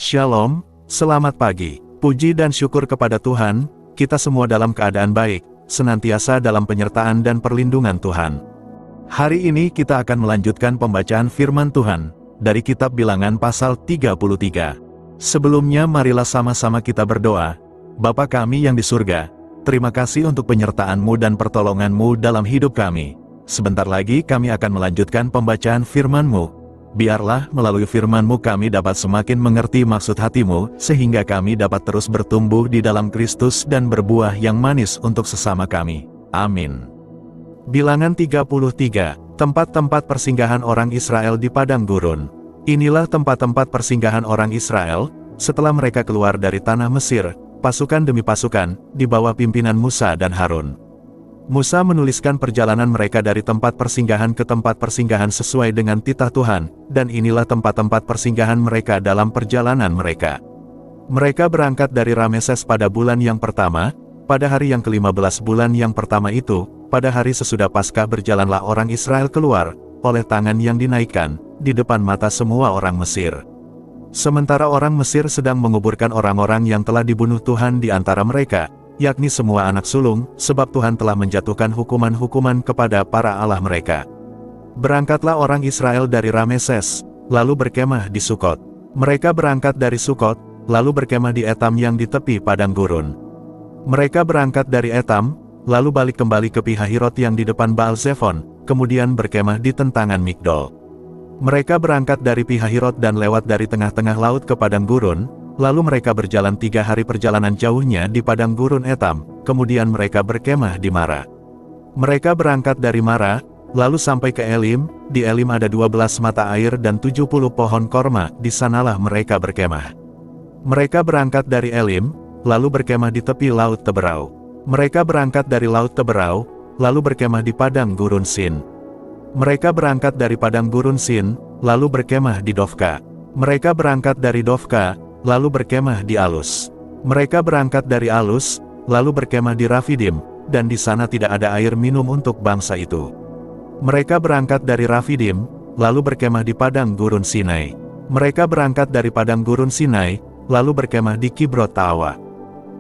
Shalom, selamat pagi. Puji dan syukur kepada Tuhan, kita semua dalam keadaan baik, senantiasa dalam penyertaan dan perlindungan Tuhan. Hari ini kita akan melanjutkan pembacaan firman Tuhan, dari kitab Bilangan pasal 33. Sebelumnya marilah sama-sama kita berdoa. Bapa kami yang di surga, terima kasih untuk penyertaan-Mu dan pertolongan-Mu dalam hidup kami. Sebentar lagi kami akan melanjutkan pembacaan firman-Mu. Biarlah melalui firman-Mu kami dapat semakin mengerti maksud hati-Mu, sehingga kami dapat terus bertumbuh di dalam Kristus dan berbuah yang manis untuk sesama kami. Amin. Bilangan 33, tempat-tempat persinggahan orang Israel di padang gurun. Inilah tempat-tempat persinggahan orang Israel, setelah mereka keluar dari tanah Mesir, pasukan demi pasukan, di bawah pimpinan Musa dan Harun. Musa menuliskan perjalanan mereka dari tempat persinggahan ke tempat persinggahan sesuai dengan titah Tuhan, dan inilah tempat-tempat persinggahan mereka dalam perjalanan mereka. Mereka berangkat dari Rameses pada bulan yang pertama, pada hari yang ke-15 bulan yang pertama itu, pada hari sesudah Paskah berjalanlah orang Israel keluar, oleh tangan yang dinaikkan, di depan mata semua orang Mesir. Sementara orang Mesir sedang menguburkan orang-orang yang telah dibunuh Tuhan di antara mereka, yakni semua anak sulung, sebab Tuhan telah menjatuhkan hukuman-hukuman kepada para allah mereka. Berangkatlah orang Israel dari Rameses, lalu berkemah di Sukot. Mereka berangkat dari Sukot, lalu berkemah di Etam yang di tepi padang gurun. Mereka berangkat dari Etam, lalu balik kembali ke Pihahirot yang di depan Baal Zephon, kemudian berkemah di tentangan Migdol. Mereka berangkat dari Pihahirot dan lewat dari tengah-tengah laut ke padang gurun, lalu mereka berjalan 3 hari perjalanan jauhnya di padang gurun Etam, kemudian mereka berkemah di Mara. Mereka berangkat dari Mara, lalu sampai ke Elim, di Elim ada 12 mata air dan 70 pohon korma, di sanalah mereka berkemah. Mereka berangkat dari Elim, lalu berkemah di tepi laut Teberau. Mereka berangkat dari laut Teberau, lalu berkemah di padang gurun Sin. Mereka berangkat dari padang gurun Sin, lalu berkemah di Dofka. Mereka berangkat dari Dofka, lalu berkemah di Alus. Mereka berangkat dari Alus, lalu berkemah di Rafidim, dan di sana tidak ada air minum untuk bangsa itu. Mereka berangkat dari Rafidim, lalu berkemah di padang gurun Sinai. Mereka berangkat dari padang gurun Sinai, lalu berkemah di Kibrot Taawa.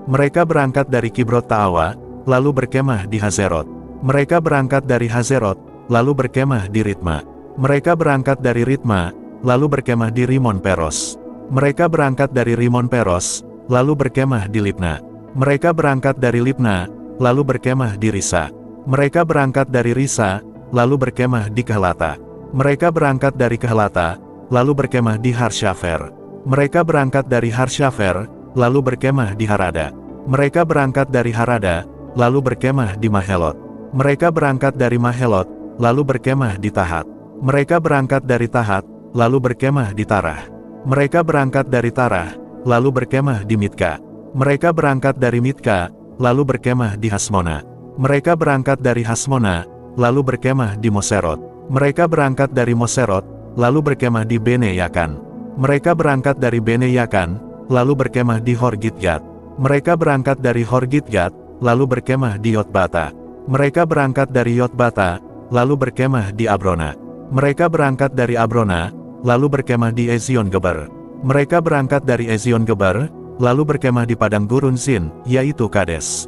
Mereka berangkat dari Kibrot Taawa, lalu berkemah di Hazerot. Mereka berangkat dari Hazerot, lalu berkemah di Ritma. Mereka berangkat dari Ritma, lalu berkemah di Rimon Peros. Mereka berangkat dari Rimon Peros, lalu berkemah di Libna. Mereka berangkat dari Libna, lalu berkemah di Risa. Mereka berangkat dari Risa, lalu berkemah di Kehelata. Mereka berangkat dari Kehelata, lalu berkemah di Harsyafer. Mereka berangkat dari Harsyafer, lalu berkemah di Harada. Mereka berangkat dari Harada, lalu berkemah di Mahelot. Mereka berangkat dari Mahelot, lalu berkemah di Tahat. Mereka berangkat dari Tahat, lalu berkemah di Tarah. Mereka berangkat dari Tarah, lalu berkemah di Mitka. Mereka berangkat dari Mitka, lalu berkemah di Hasmona. Mereka berangkat dari Hasmona, lalu berkemah di Moserot. Mereka berangkat dari Moserot, lalu berkemah di Bene Yakan. Mereka berangkat dari Bene Yakan, lalu berkemah di Horgitgat. Mereka berangkat dari Horgitgat, lalu berkemah di Yotbata. Mereka berangkat dari Yotbata, lalu berkemah di Abrona. Mereka berangkat dari Abrona, lalu berkemah di Ezion Geber. Mereka berangkat dari Ezion Geber, lalu berkemah di padang gurun Zin, yaitu Kades.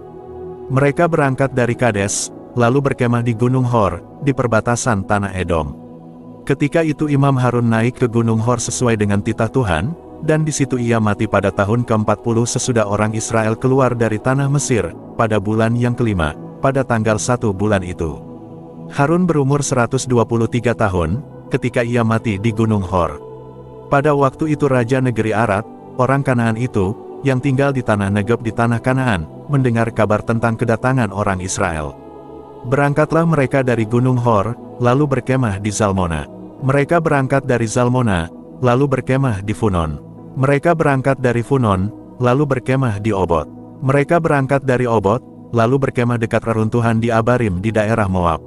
Mereka berangkat dari Kades, lalu berkemah di Gunung Hor, di perbatasan tanah Edom. Ketika itu Imam Harun naik ke Gunung Hor sesuai dengan titah Tuhan, dan di situ ia mati pada tahun ke-40 sesudah orang Israel keluar dari tanah Mesir, pada bulan yang kelima, pada tanggal 1 bulan itu. Harun berumur 123 tahun, ketika ia mati di Gunung Hor. Pada waktu itu Raja negeri Arad, orang Kanaan itu, yang tinggal di tanah Negeb di tanah Kanaan, mendengar kabar tentang kedatangan orang Israel. Berangkatlah mereka dari Gunung Hor, lalu berkemah di Zalmona. Mereka berangkat dari Zalmona, lalu berkemah di Funon. Mereka berangkat dari Funon, lalu berkemah di Obot. Mereka berangkat dari Obot, lalu berkemah dekat reruntuhan di Abarim di daerah Moab.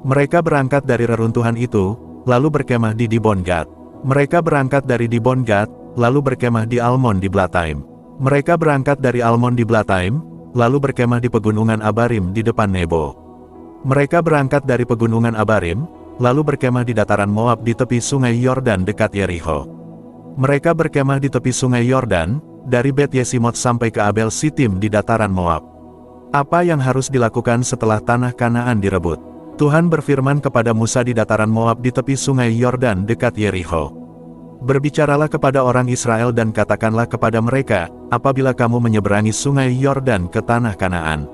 Mereka berangkat dari reruntuhan itu, lalu berkemah di Dibon Gad. Mereka berangkat dari Dibon Gad, lalu berkemah di Almon di Blataim. Mereka berangkat dari Almon di Blataim, lalu berkemah di pegunungan Abarim di depan Nebo. Mereka berangkat dari pegunungan Abarim, lalu berkemah di dataran Moab di tepi sungai Yordan dekat Yeriko. Mereka berkemah di tepi sungai Yordan, dari Bet Yesimot sampai ke Abel Sitim di dataran Moab. Apa yang harus dilakukan setelah tanah Kanaan direbut? Tuhan berfirman kepada Musa di dataran Moab di tepi sungai Yordan dekat Yerikho. Berbicaralah kepada orang Israel dan katakanlah kepada mereka, apabila kamu menyeberangi sungai Yordan ke tanah Kanaan,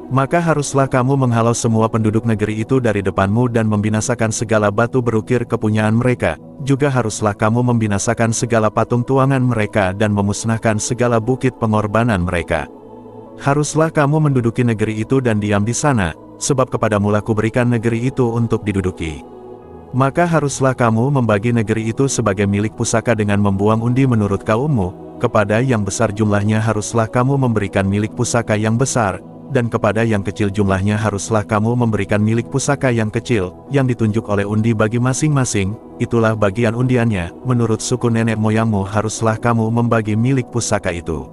maka haruslah kamu menghalau semua penduduk negeri itu dari depanmu dan membinasakan segala batu berukir kepunyaan mereka. Juga haruslah kamu membinasakan segala patung tuangan mereka dan memusnahkan segala bukit pengorbanan mereka. Haruslah kamu menduduki negeri itu dan diam di sana, sebab kepadamulah kuberikan negeri itu untuk diduduki. Maka haruslah kamu membagi negeri itu sebagai milik pusaka dengan membuang undi menurut kaummu. Kepada yang besar jumlahnya haruslah kamu memberikan milik pusaka yang besar, dan kepada yang kecil jumlahnya haruslah kamu memberikan milik pusaka yang kecil, yang ditunjuk oleh undi bagi masing-masing. Itulah bagian undiannya, menurut suku nenek moyangmu haruslah kamu membagi milik pusaka itu.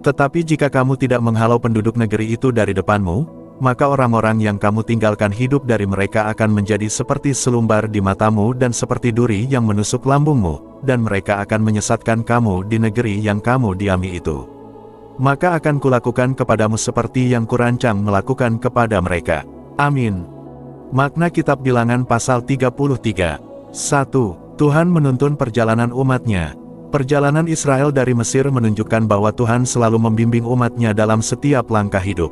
Tetapi jika kamu tidak menghalau penduduk negeri itu dari depanmu, maka orang-orang yang kamu tinggalkan hidup dari mereka akan menjadi seperti selumbar di matamu dan seperti duri yang menusuk lambungmu, dan mereka akan menyesatkan kamu di negeri yang kamu diami itu. Maka akan kulakukan kepadamu seperti yang kurancang melakukan kepada mereka. Amin. Makna Kitab Bilangan pasal 33. 1. Tuhan menuntun perjalanan umatnya. Perjalanan Israel dari Mesir menunjukkan bahwa Tuhan selalu membimbing umatnya dalam setiap langkah hidup.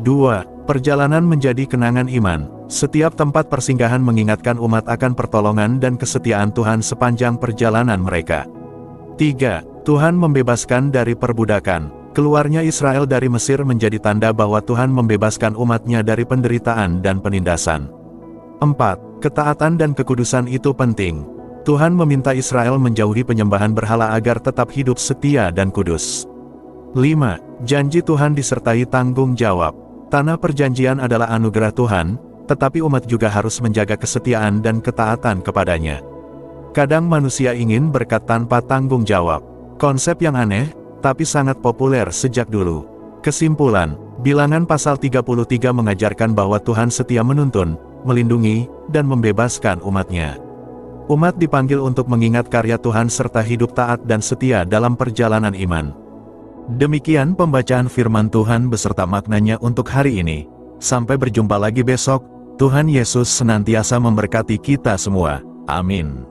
2. Perjalanan menjadi kenangan iman. Setiap tempat persinggahan mengingatkan umat akan pertolongan dan kesetiaan Tuhan sepanjang perjalanan mereka. 3. Tuhan membebaskan dari perbudakan. Keluarnya Israel dari Mesir menjadi tanda bahwa Tuhan membebaskan umatnya dari penderitaan dan penindasan. 4. Ketaatan dan kekudusan itu penting. Tuhan meminta Israel menjauhi penyembahan berhala agar tetap hidup setia dan kudus. 5. Janji Tuhan disertai tanggung jawab. Tanah perjanjian adalah anugerah Tuhan, tetapi umat juga harus menjaga kesetiaan dan ketaatan kepadanya. Kadang manusia ingin berkat tanpa tanggung jawab. Konsep yang aneh, tapi sangat populer sejak dulu. Kesimpulan, Bilangan pasal 33 mengajarkan bahwa Tuhan setia menuntun, melindungi, dan membebaskan umatnya. Umat dipanggil untuk mengingat karya Tuhan serta hidup taat dan setia dalam perjalanan iman. Demikian pembacaan firman Tuhan beserta maknanya untuk hari ini. Sampai berjumpa lagi besok. Tuhan Yesus senantiasa memberkati kita semua. Amin.